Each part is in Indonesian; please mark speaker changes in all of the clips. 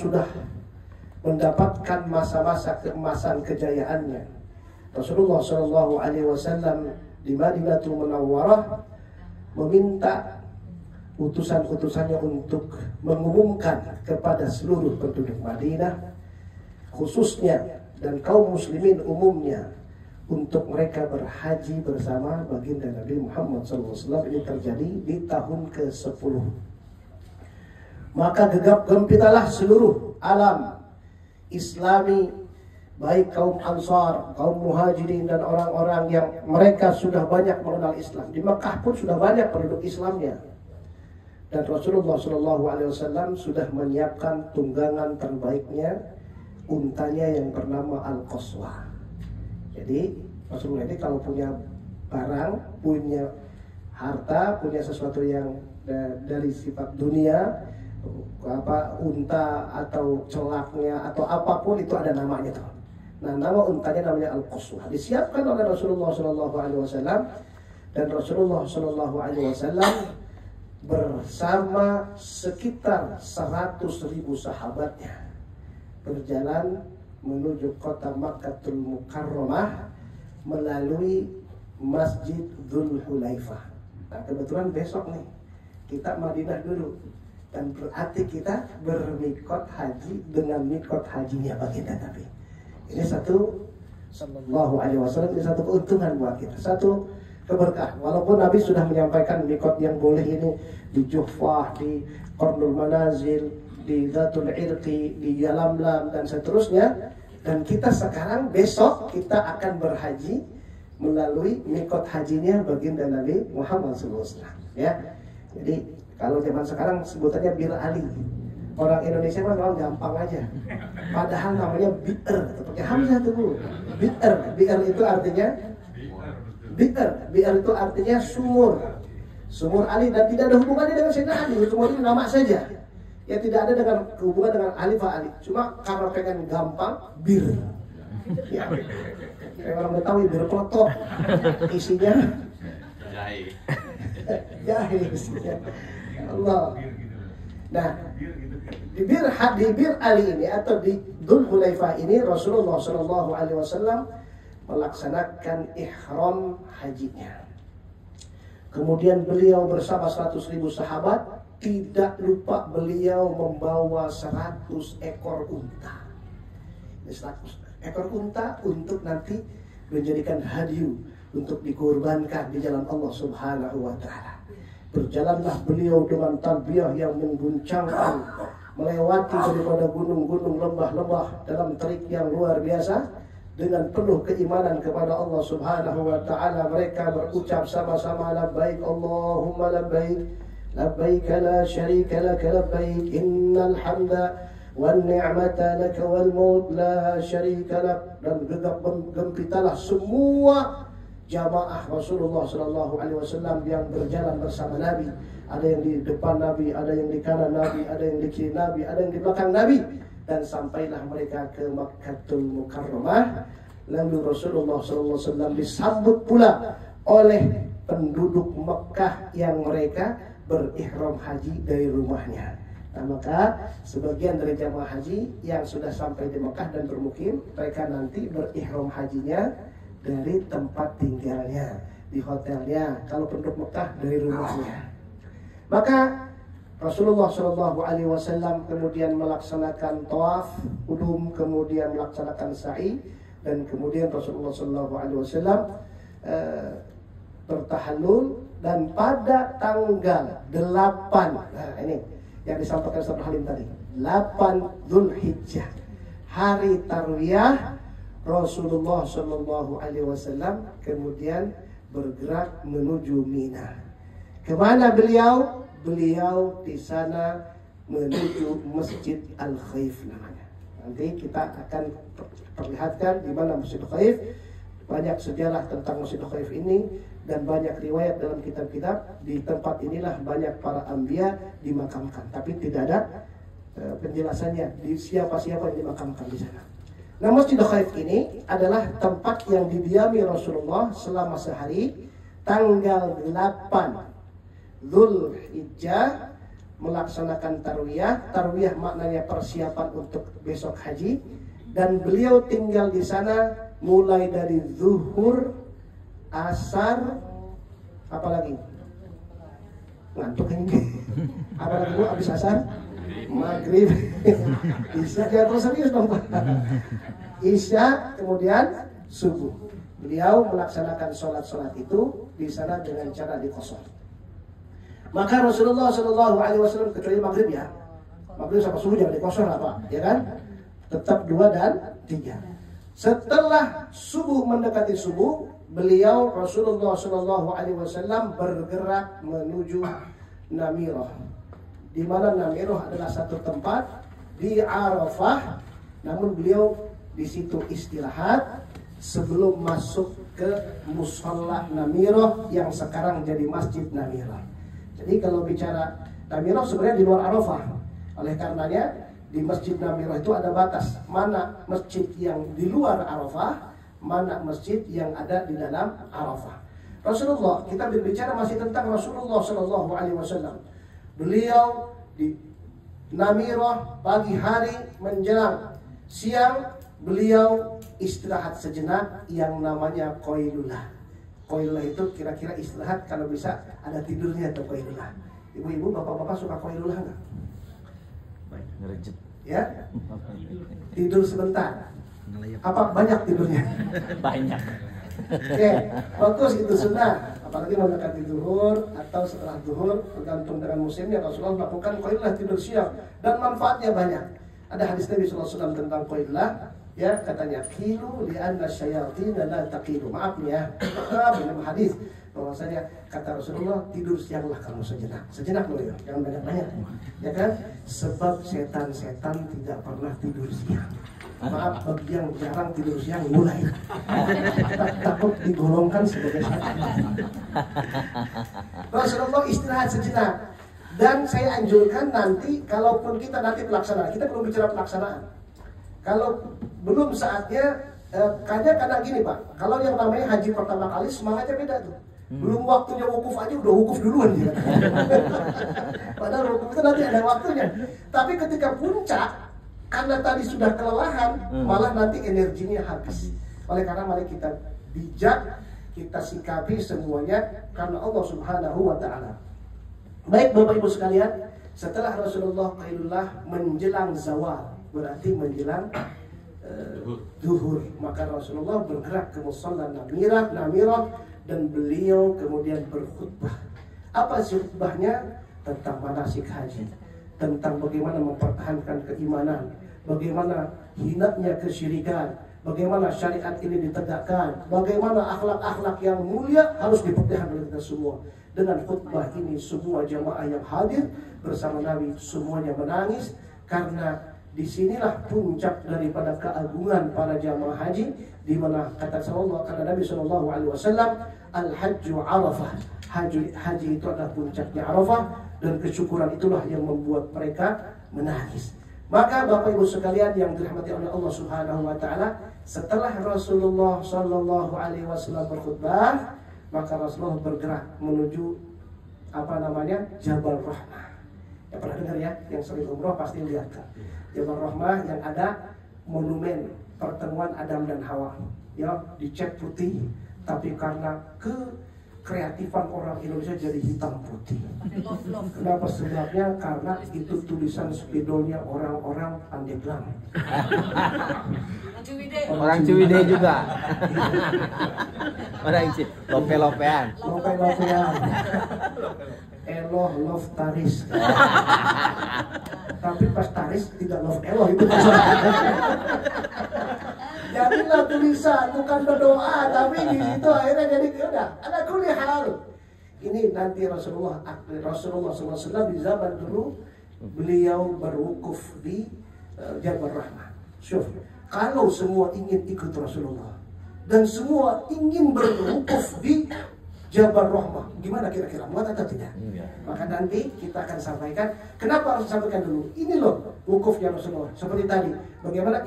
Speaker 1: sudah mendapatkan masa-masa keemasan kejayaannya. Rasulullah Shallallahu Alaihi Wasallam di Madinatul Munawwarah meminta utusan-utusannya untuk mengumumkan kepada seluruh penduduk Madinah, khususnya dan kaum muslimin umumnya, untuk mereka berhaji bersama baginda Nabi Muhammad SAW. Ini terjadi di tahun ke-10. Maka gegap gempitalah seluruh alam Islami, baik kaum Ansar, kaum Muhajirin, dan orang-orang yang mereka sudah banyak mengenal Islam. Di Mekah pun sudah banyak penduduk Islamnya. Dan Rasulullah SAW sudah menyiapkan tunggangan terbaiknya, untanya yang bernama Al-Qaswah. Jadi Rasulullah ini kalau punya barang, punya harta, punya sesuatu yang dari sifat dunia, unta atau celaknya atau apapun, itu ada namanya tuh. Nah, nama untanya namanya Al-Qaswah. Disiapkan oleh Rasulullah SAW, dan Rasulullah SAW bersama sekitar 100.000 sahabatnya berjalan menuju kota Makkahul Mukarramah melalui Masjid Dzul Hulaifah. Nah, kebetulan besok nih kita Madinah dulu, dan berarti kita bermikot haji dengan mikot hajinya baginda Nabi. Ini satu Sallallahu Alaihi Wasallam, ini satu keuntungan buat kita, satu keberkah. Walaupun Nabi sudah menyampaikan mikot yang boleh ini di Juhfah, di Qarnul Manazil, di Dhatul Irqi, di Yalamlam, dan seterusnya. Dan kita sekarang besok kita akan berhaji melalui mikot hajinya baginda Nabi Muhammad SAW. Ya, jadi kalau zaman sekarang sebutannya Bir Ali. Orang Indonesia kan orang gampang aja. Padahal namanya bi'r, pakai hamzah tuh Bu. Bi'r, bi'r itu artinya bi'r itu artinya sumur. Sumur Ali, dan tidak ada hubungannya dengan Sayyidina Ali. Sumur ini nama saja. Ya, tidak ada dengan hubungan dengan Ali Pak Ali. Cuma karena pengen gampang, bir. Ya. Kayak orang Betawi, bir klotok. Isinya jahe isinya. Allah. Nah, di bir Ali ini atau di Dzul Hulaifah ini Rasulullah SAW melaksanakan ihram hajinya. Kemudian beliau bersama 100.000 sahabat, tidak lupa beliau membawa 100 ekor unta. 100 ekor unta untuk nanti menjadikan hadiah untuk dikorbankan di jalan Allah Subhanahu wa Ta'ala. Berjalanlah beliau dengan talbiyah yang mengguncangkan, melewati daripada gunung-gunung, lembah-lembah dalam trik yang luar biasa. Dengan penuh keimanan kepada Allah Subhanahu wa Ta'ala, mereka berucap sama-sama, labbaik Allahumma labbaik, labbaik la syarika lak labbaik, innal hamda wan ni'mata lak wal mulk la syarika lak. Dan gegap gempitalah semua jamaah Rasulullah Sallallahu Alaihi Wasallam yang berjalan bersama Nabi. Ada yang di depan Nabi, ada yang di kanan Nabi, ada yang di kiri Nabi, ada yang di belakang Nabi. Dan sampailah mereka ke Makkahul Mukarramah. Lalu Rasulullah SAW disambut pula oleh penduduk Mekkah yang mereka berihram haji dari rumahnya. Nah, maka sebagian dari jamaah haji yang sudah sampai di Mekkah dan bermukim, mereka nanti berihram hajinya dari tempat tinggalnya, di hotelnya. Kalau penduduk Mekkah dari rumahnya. Maka Rasulullah SAW kemudian melaksanakan tawaf qudum, kemudian melaksanakan sa'i, dan kemudian Rasulullah SAW bertahallul. Dan pada tanggal 8, nah ini yang disampaikan Ustaz Halim tadi, 8 Dzulhijjah, hari tarwiyah, Rasulullah SAW kemudian bergerak menuju Mina. Kemana beliau? Beliau di sana menuju Masjid Al-Khaif namanya. Nanti kita akan perlihatkan di mana Masjid Al-Khaif. Banyak sejarah tentang Masjid Al-Khaif ini dan banyak riwayat dalam kitab-kitab. Di tempat inilah banyak para anbiya dimakamkan, tapi tidak ada penjelasannya di siapa-siapa yang dimakamkan di sana. Nah, Masjid Al-Khaif ini adalah tempat yang didiami Rasulullah selama sehari, tanggal 8 Dzulhijjah melaksanakan tarwiyah. Tarwiyah maknanya persiapan untuk besok haji. Dan beliau tinggal di sana mulai dari zuhur, asar, apalagi ngantuk ini. Apalagi bu habis asar, maghrib, isya, ya terus serius dong Pak. Isya, kemudian subuh. Beliau melaksanakan sholat itu di sana dengan cara dikosor. Maka Rasulullah SAW kecuali maghrib ya, maghrib sama subuh jangan dikosor apa, ya kan? Tetap 2 dan 3. Setelah subuh mendekati subuh, beliau Rasulullah SAW bergerak menuju Namirah. Di mana Namirah adalah satu tempat di Arafah, namun beliau di situ istirahat sebelum masuk ke Musholla Namirah yang sekarang jadi Masjid Namirah. Jadi kalau bicara Namirah sebenarnya di luar Arafah. Oleh karenanya di Masjid Namirah itu ada batas, mana masjid yang di luar Arafah, mana masjid yang ada di dalam Arafah. Rasulullah, kita berbicara masih tentang Rasulullah SAW. Beliau di Namirah pagi hari menjelang siang, beliau istirahat sejenak yang namanya Qailulah. Qailulah itu kira-kira istirahat kalau bisa ada tidurnya atau Qailulah. Ibu-ibu, bapak-bapak suka Qailulah nggak?
Speaker 2: Ngerejet.
Speaker 1: Ya, tidur sebentar. Apa banyak tidurnya?
Speaker 2: Banyak.
Speaker 1: Oke, bagus itu sunnah. Apalagi mendekati zuhur atau setelah zuhur, tergantung dengan musimnya. Rasulullah melakukan qailulah tidur siang dan manfaatnya banyak. Ada hadis Nabi SAW tentang qailulah, ya katanya kilu li'anna syayatin la taqilu. Maaf ya, dalam hadis bahwasanya kata Rasulullah, tidur sianglah kamu sejenak loh ya, jangan banyak-banyak, ya kan? Sebab setan-setan tidak pernah tidur siang. Maaf bagi yang jarang tidur siang mulai takut digolongkan sebagai setan. Rasulullah istirahat sejenak. Dan saya anjurkan nanti, kalaupun kita nanti pelaksanaan, kita belum bicara pelaksanaan. Kalau belum saatnya, kadang-kadang gini Pak, kalau yang namanya haji pertama kali semangatnya beda tuh. Belum waktunya wukuf aja udah wukuf duluan ya. Padahal wukuf itu nanti ada waktunya. Tapi ketika puncak, karena tadi sudah kelelahan, malah nanti energinya habis. Oleh karena mari kita bijak, kita sikapi semuanya karena Allah Subhanahu wa Ta'ala. Baik Bapak Ibu sekalian, setelah Rasulullah qailullah menjelang zawal, berarti menjelang zuhur, maka Rasulullah bergerak ke Musholla Namirah dan beliau kemudian berkhutbah. Apa sih khutbahnya? Tentang manasik haji, tentang bagaimana mempertahankan keimanan, bagaimana hinanya kesyirikan, bagaimana syariat ini ditegakkan, bagaimana akhlak-akhlak yang mulia harus dipertahankan oleh kita semua. Dengan khutbah ini semua jamaah yang hadir bersama Nabi semuanya menangis, karena disinilah puncak daripada keagungan para jamaah haji, di mana kata Nabi SAW, al-hajju arafah, haji itu adalah puncaknya Arafah, dan kesyukuran itulah yang membuat mereka menangis. Maka Bapak Ibu sekalian yang dirahmati oleh Allah Subhanahu wa Ta'ala, setelah Rasulullah SAW berkhutbah, maka Rasulullah bergerak menuju Jabal Rahmah. Ya pernah dengar ya, yang sering umroh pasti lihat kan. Jabal Rahmah yang ada monumen pertemuan Adam dan Hawa, ya dicat putih, tapi karena kreatifan orang Indonesia jadi hitam putih. Kenapa? Sebabnya karena itu tulisan spidolnya orang-orang Pandeglang.
Speaker 2: Orang Ciwidey juga. Orang lope-lopean.
Speaker 1: Lope-lopean. Eloh love Taris. Tapi pas Taris tidak love Eloh, itu masalah. Jadilah tulisan, bukan berdoa, tapi di situ akhirnya jadi udah ada kulli hal. Ini nanti Rasulullah SAW di zaman dulu beliau berwukuf di Jabal Rahmah. Syuf, kalau semua ingin ikut Rasulullah dan semua ingin berwukuf di Jabal Rahmah, gimana kira-kira, muat atau tidak? Maka nanti kita akan sampaikan. Kenapa harus sampaikan dulu? Ini loh wukufnya Rasulullah. Seperti tadi, bagaimana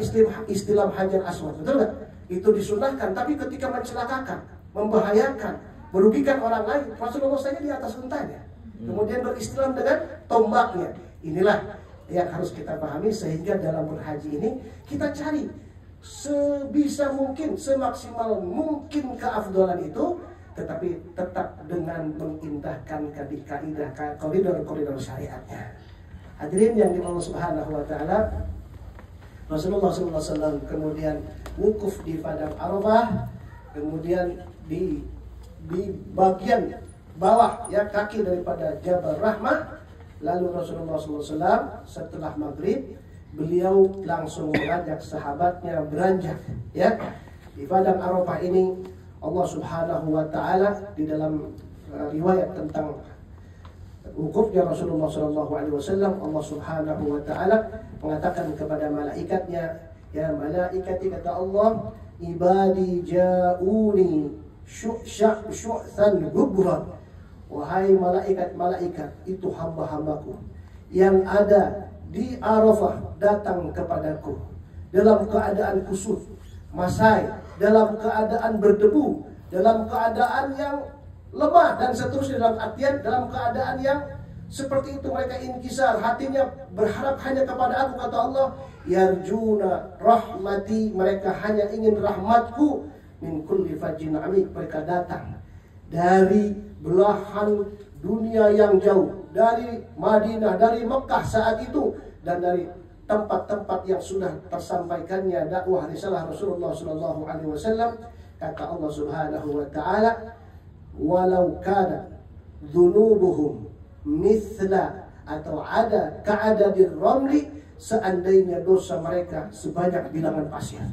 Speaker 1: istilah Hajar Aswad, betul nggak? Itu disunahkan, tapi ketika mencelakakan, membahayakan, merugikan orang lain, Rasulullah saja di atas untanya. kemudian beristilam dengan tombaknya. Inilah yang harus kita pahami, sehingga dalam berhaji ini kita cari sebisa mungkin, semaksimal mungkin keafdalan itu, tetapi tetap dengan mengindahkan kaidah koridor syariatnya. Hadirin yang dimaulah Subhanahu wa taala, Rasulullah SAW kemudian wukuf di padang Arafah, kemudian di bagian bawah ya kaki daripada Jabal Rahmah. Lalu Rasulullah SAW setelah maghrib beliau langsung mengajak sahabatnya beranjak ya di padang Arafah ini. Allah Subhanahu wa taala di dalam riwayat tentang wukufnya Rasulullah SAW, Allah Subhanahu wa taala mengatakan kepada malaikatnya, ya malaikati, kata Allah, ibadi ja'uni syu'than gubran. Wahai malaikat-malaikat, itu hamba-hambaku yang ada di Arafah datang kepadaku dalam keadaan kusut, masai, dalam keadaan berdebu, dalam keadaan yang lemah dan seterusnya, dalam artian dalam keadaan yang seperti itu mereka inkisar, hatinya berharap hanya kepada aku, kata Allah, yarjuna rahmati, mereka hanya ingin rahmatku, min kulli fajin amik, mereka datang dari belahan dunia yang jauh, dari Madinah, dari Mekah saat itu, dan dari tempat-tempat yang sudah tersampaikannya dakwah risalah Rasulullah SAW. Kata Allah Subhanahu wa taala, walau kana dzunubuhum mithla, atau ada ka'adadir ramli, seandainya dosa mereka sebanyak bilangan pasir,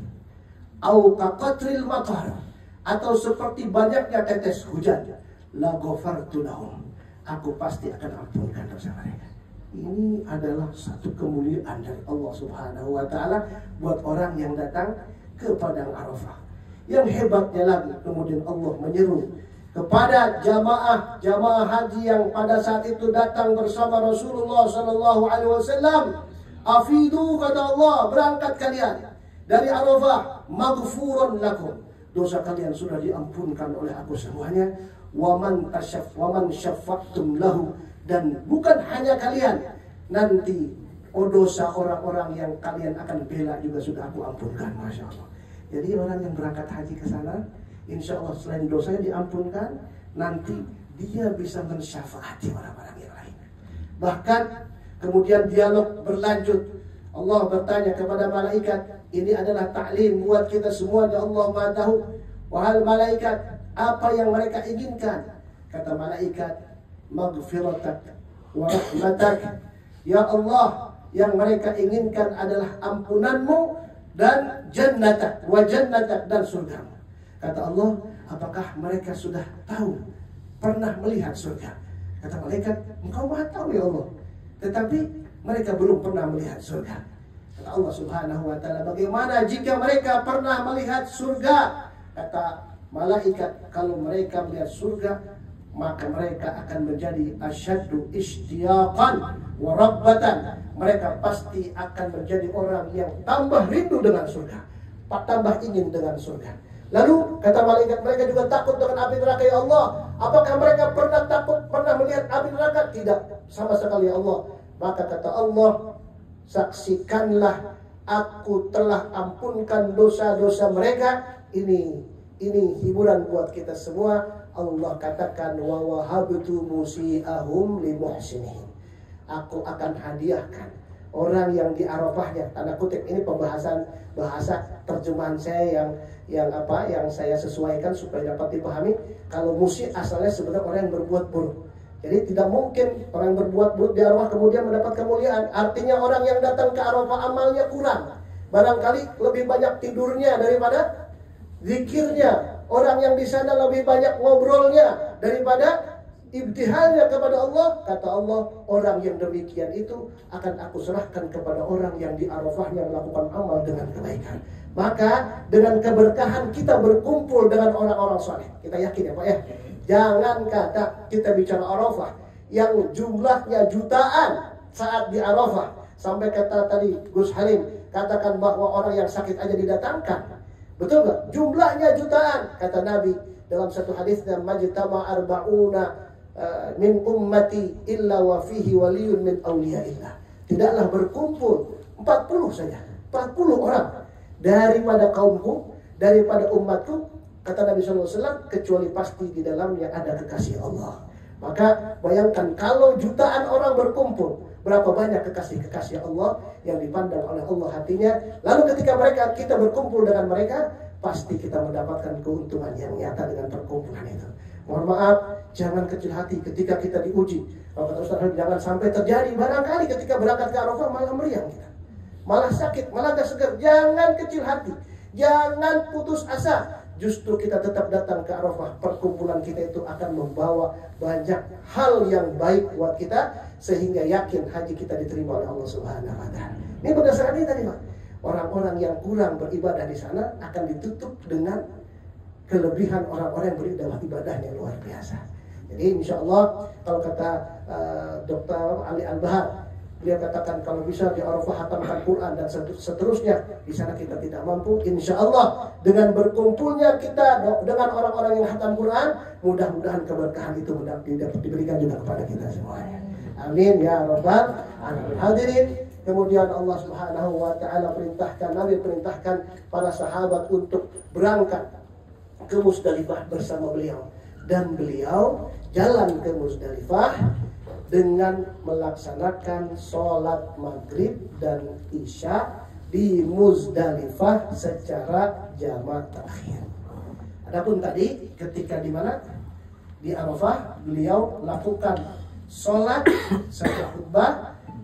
Speaker 1: au kaqatril matar, atau seperti banyaknya tetes hujan, la ghafartu lahum, aku pasti akan ampunkan dosa mereka. Ini adalah satu kemuliaan dari Allah Subhanahu wa taala buat orang yang datang ke padang Arafah. Yang hebatnya lagi, kemudian Allah menyeru kepada jamaah haji yang pada saat itu datang bersama Rasulullah SAW, afidu, kata Allah, berangkat kalian dari Arafah, maghfurun lakum, dosa kalian sudah diampunkan oleh aku semuanya, waman syafa'tum lahu, dan bukan hanya kalian, nanti dosa orang-orang yang kalian akan bela juga sudah aku ampunkan. Masya Allah. Jadi orang yang berangkat haji ke sana, insya Allah selain dosanya diampunkan, nanti dia bisa mensyafaati orang-orang yang lain. Bahkan kemudian dialog berlanjut. Allah bertanya kepada malaikat, ini adalah taklim buat kita semua, ya Allah Maha tahu. Wahai malaikat, apa yang mereka inginkan? Kata malaikat, maghfiratak wa rahmatak. Ya Allah, yang mereka inginkan adalah ampunanmu dan jannatak wa jannatak, dan surgamu. Kata Allah, apakah mereka sudah tahu, pernah melihat surga? Kata malaikat, engkau Maha tahu ya Allah, tetapi mereka belum pernah melihat surga. Kata Allah Subhanahu wa taala, bagaimana jika mereka pernah melihat surga? Kata malaikat, kalau mereka melihat surga, maka mereka akan menjadi asyaddu ishtiyaqan wa rabbatan. Mereka pasti akan menjadi orang yang tambah rindu dengan surga, tambah ingin dengan surga. Lalu kata malaikat, mereka juga takut dengan api neraka, ya Allah. Apakah mereka pernah takut, pernah melihat api neraka? Tidak, sama sekali ya Allah. Maka kata Allah, saksikanlah aku telah ampunkan dosa-dosa mereka. Ini hiburan buat kita semua. Allah katakan, wa wahabtu musi'ahum li muhsinin. Aku akan hadiahkan orang yang di Arafahnya, tanda kutip, ini bahasa terjemahan saya yang saya sesuaikan supaya dapat dipahami. Kalau musi asalnya sebenarnya orang yang berbuat buruk. Jadi tidak mungkin orang yang berbuat buruk di Arafah kemudian mendapat kemuliaan. Artinya orang yang datang ke Arafah amalnya kurang. Barangkali lebih banyak tidurnya daripada zikirnya. Orang yang di sana lebih banyak ngobrolnya daripada ibtihalnya kepada Allah. Kata Allah, orang yang demikian itu akan aku serahkan kepada orang yang di Arafah yang melakukan amal dengan kebaikan. Maka dengan keberkahan kita berkumpul dengan orang-orang saleh. Kita yakin ya Pak ya. Jangan kata kita bicara Arafah yang jumlahnya jutaan saat di Arafah. Sampai kata tadi Gus Halim katakan bahwa orang yang sakit aja didatangkan. Betul gak? Jumlahnya jutaan. Kata Nabi dalam satu hadisnya, majtama arba'una min ummati illa wa fihi waliyun min awliyaillah. Tidaklah berkumpul 40 saja, 40 orang daripada kaumku, daripada umatku, kata Nabi SAW, kecuali pasti di dalamnya ada kekasih Allah. Maka bayangkan kalau jutaan orang berkumpul, berapa banyak kekasih-kekasih Allah yang dipandang oleh Allah hatinya. Lalu ketika kita berkumpul dengan mereka, pasti kita mendapatkan keuntungan yang nyata dengan perkumpulan itu. Mohon maaf, jangan kecil hati ketika kita diuji. Kata Ustaz, jangan sampai terjadi barangkali ketika berangkat ke Arafah malah meriang kita, malah sakit, malah gak segar. Jangan kecil hati, jangan putus asa. Justru kita tetap datang ke Arafah. Perkumpulan kita itu akan membawa banyak hal yang baik buat kita, sehingga yakin haji kita diterima oleh Allah Subhanahu wa Ta'ala. Ini berdasarkan ini tadi, Pak. Orang-orang yang kurang beribadah di sana akan ditutup dengan kelebihan orang-orang yang ibadahnya luar biasa. Jadi insya Allah, kalau kata Dr. Ali Al-Bahar, dia katakan kalau bisa di Arafah hatamkan Quran dan seterusnya. Di sana kita tidak mampu. Insya Allah dengan berkumpulnya kita dengan orang-orang yang hatam Quran, mudah-mudahan keberkahan itu diberikan juga kepada kita semuanya. Amin ya rabbal alamin. Hadirin, kemudian Allah Subhanahu wa Ta'ala Nabi perintahkan para sahabat untuk berangkat ke Musdalifah bersama beliau, dan beliau jalan ke Musdalifah dengan melaksanakan sholat maghrib dan isya di Muzdalifah secara jamak takhir. Adapun tadi ketika di mana? Di Arafah, beliau lakukan sholat setelah khutbah.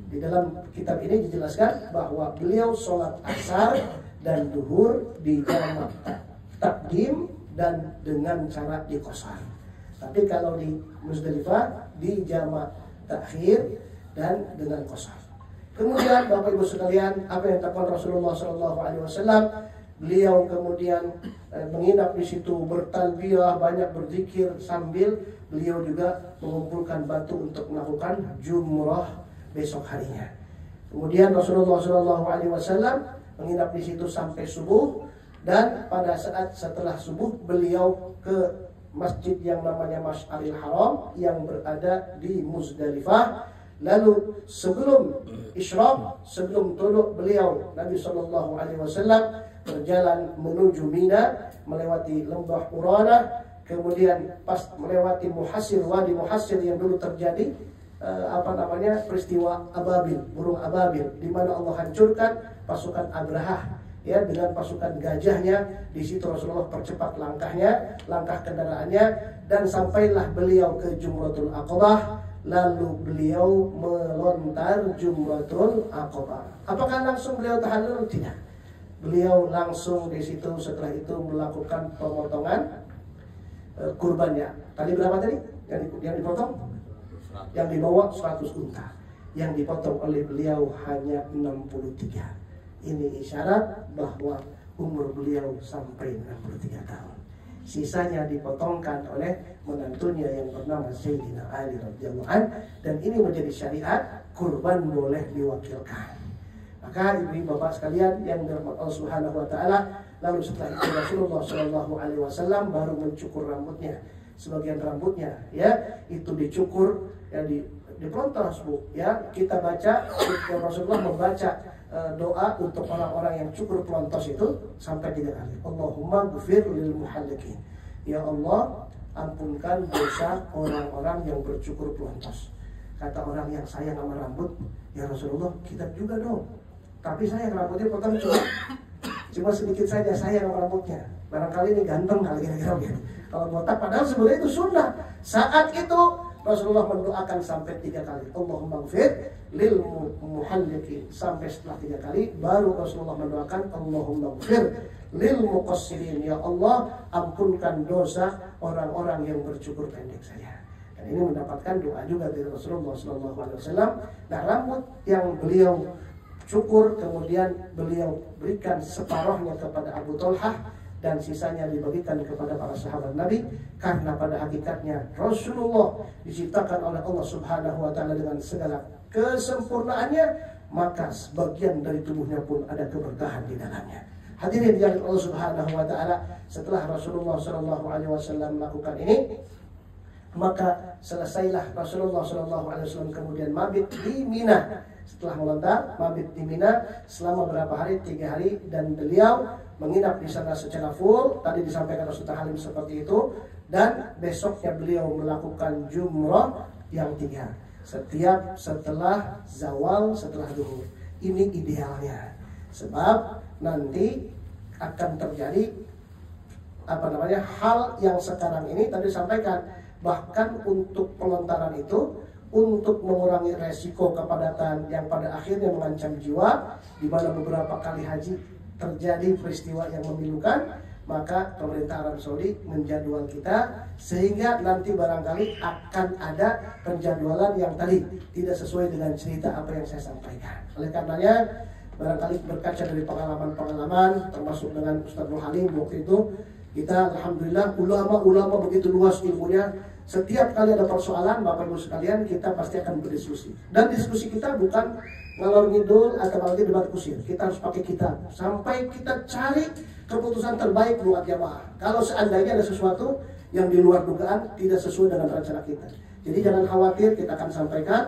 Speaker 1: Di dalam kitab ini dijelaskan bahwa beliau sholat asar dan duhur di jamak takdim dan dengan cara dikosar. Tapi kalau di Muzdalifah di jamak takhir dan dengan qasar. Kemudian Bapak Ibu sekalian, apa yang dilakukan Rasulullah SAW? Beliau kemudian menginap di situ, bertalbiyah, banyak berzikir, sambil beliau juga mengumpulkan batu untuk melakukan jumrah besok harinya. Kemudian Rasulullah SAW menginap di situ sampai subuh, dan pada saat setelah subuh beliau ke masjid yang namanya Masy'aril Haram yang berada di Muzdalifah. Lalu sebelum isyraq, sebelum tunduk beliau, Nabi SAW berjalan menuju Mina, melewati lembah Urana, kemudian pas melewati Wadi Muhassir yang dulu terjadi peristiwa Ababil, burung Ababil, di mana Allah hancurkan pasukan Abrahah ya dengan pasukan gajahnya. Di situ Rasulullah percepat langkah kendaraannya, dan sampailah beliau ke Jumratul Aqabah. Lalu beliau melontar Jumratul Aqabah. Apakah langsung beliau tahallul? Tidak. Beliau langsung di situ setelah itu melakukan pemotongan kurbannya. Tadi berapa tadi? Yang dipotong? Yang dibawa 100 unta. Yang dipotong oleh beliau hanya 63. Ini isyarat bahwa umur beliau sampai 63 tahun. Sisanya dipotongkan oleh menantunya yang bernama Sayyidina Ali radhiyallahu anhu, dan ini menjadi syariat, kurban boleh diwakilkan. Maka ibu bapak sekalian yang dirahmati Allah Subhanahu wa Ta'ala, lalu setelah itu Rasulullah SAW baru mencukur rambutnya. Sebagian rambutnya ya itu dicukur ya, dipelontos Bu ya. Kita baca, Rasulullah membaca doa untuk orang-orang yang cukur pelontos itu sampai 3 kali. Allahumma ghfir lil muhalliqin. Ya Allah, ampunkan dosa orang-orang yang bercukur pelontos. Kata orang yang sayang sama rambut, ya Rasulullah, kita juga dong. Tapi saya rambutnya potong cuma sedikit saja, sayang sama rambutnya. Barangkali ini ganteng kali kira-kira gitu. Kalau botak, padahal sebenarnya itu sunnah. Saat itu Rasulullah mendoakan sampai 3 kali. Allahumma ghfir lil muhalliqin. Sampai setelah 3 kali baru Rasulullah mendoakan Allahumma ghfir lil muqassirin. Ya Allah, ampunkan dosa orang-orang yang bercukur pendek saja. Dan ini mendapatkan doa juga dari Rasulullah SAW. Nah, rambut yang beliau cukur kemudian beliau berikan separuhnya kepada Abu Talhah, dan sisanya dibagikan kepada para sahabat Nabi, karena pada hakikatnya Rasulullah diciptakan oleh Allah Subhanahu wa Ta'ala dengan segala kesempurnaannya, maka sebagian dari tubuhnya pun ada keberkahan di dalamnya. Hadirin yang Allah Subhanahu wa Ta'ala, setelah Rasulullah SAW melakukan ini, Maka selesailah Rasulullah SAW kemudian mabit di Mina. Setelah melontar, mabit di Mina selama berapa hari? 3 hari, dan beliau menginap di sana secara full. Tadi disampaikan Rasulullah Halim seperti itu, dan besoknya beliau melakukan jumrah yang 3 setiap setelah zawal, setelah duhur. Ini idealnya, sebab nanti akan terjadi hal yang sekarang ini tadi sampaikan. Bahkan untuk pelontaran itu, untuk mengurangi resiko kepadatan yang pada akhirnya mengancam jiwa, di mana beberapa kali haji terjadi peristiwa yang memilukan, maka pemerintah Arab Saudi menjadwal kita sehingga nanti barangkali akan ada penjadwalan yang tadi tidak sesuai dengan cerita apa yang saya sampaikan. Oleh karenanya, barangkali berkaca dari pengalaman-pengalaman termasuk dengan Ustaz Nur Halim waktu itu, kita alhamdulillah ulama begitu luas ilmunya. Setiap kali ada persoalan, Bapak Ibu sekalian, kita pasti akan berdiskusi. Dan diskusi kita bukan ngalor ngidul atau lagi debat kusir. Kita harus pakai kitab sampai kita cari keputusan terbaik buat jamaah. Kalau seandainya ada sesuatu yang di luar dugaan tidak sesuai dengan rencana kita, jadi jangan khawatir, kita akan sampaikan.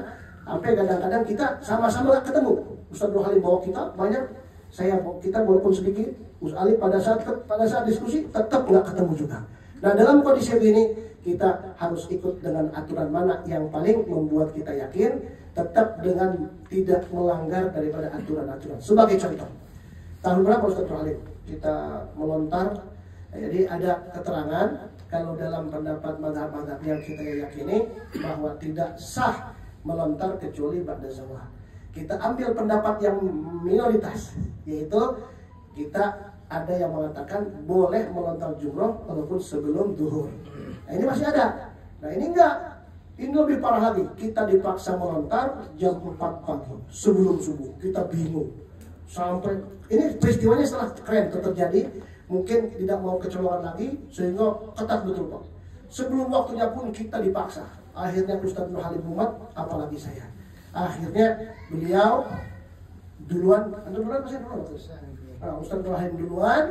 Speaker 1: Sampai kadang-kadang kita sama-sama gak ketemu. Ustaz Nur Halim bawa kitab banyak, saya bawa kitab walaupun sedikit. Ustaz Ali pada saat diskusi tetap nggak ketemu juga. Nah, dalam kondisi ini kita harus ikut dengan aturan mana yang paling membuat kita yakin, tetap dengan tidak melanggar daripada aturan-aturan. Sebagai contoh, tahun berapa Ustaz Nur Halim kita melontar? Jadi ada keterangan kalau dalam pendapat mazhab-mazhab yang kita yakini bahwa tidak sah melontar kecuali ba'da zawal. Kita ambil pendapat yang minoritas, yaitu kita ada yang mengatakan boleh melontar jumroh walaupun sebelum duhur. Nah, ini masih ada. Nah, ini enggak. Ini lebih parah lagi. Kita dipaksa melontar jam 4 pagi sebelum subuh. Kita bingung. Sampai ini peristiwanya setelah keren terjadi, mungkin tidak mau kecolongan lagi sehingga ketat betul Pak. Sebelum waktunya pun kita dipaksa. Akhirnya Ustaz Nur Halim Muhammad, apalagi saya. Akhirnya beliau duluan, Ustaz Nur Halim duluan,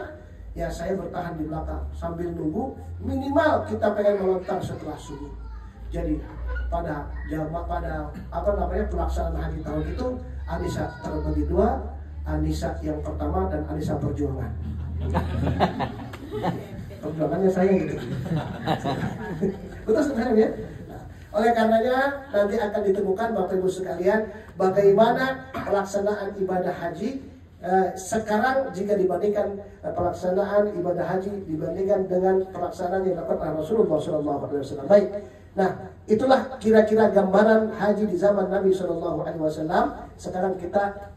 Speaker 1: ya saya bertahan di belakang sambil nunggu. Minimal kita pengen melontar setelah subuh. Jadi pada pelaksanaan haji tahun itu, Anissa terbagi 2, Anissa yang pertama dan Anissa perjuangan. Perjuangannya saya gitu. Betul sebenarnya ya. Oleh karenanya nanti akan ditemukan Bapak Ibu sekalian bagaimana pelaksanaan ibadah haji sekarang jika dibandingkan pelaksanaan ibadah haji dibandingkan dengan pelaksanaan yang dilakukan oleh Rasulullah SAW. Baik, nah itulah kira-kira gambaran haji di zaman Nabi SAW. Sekarang kita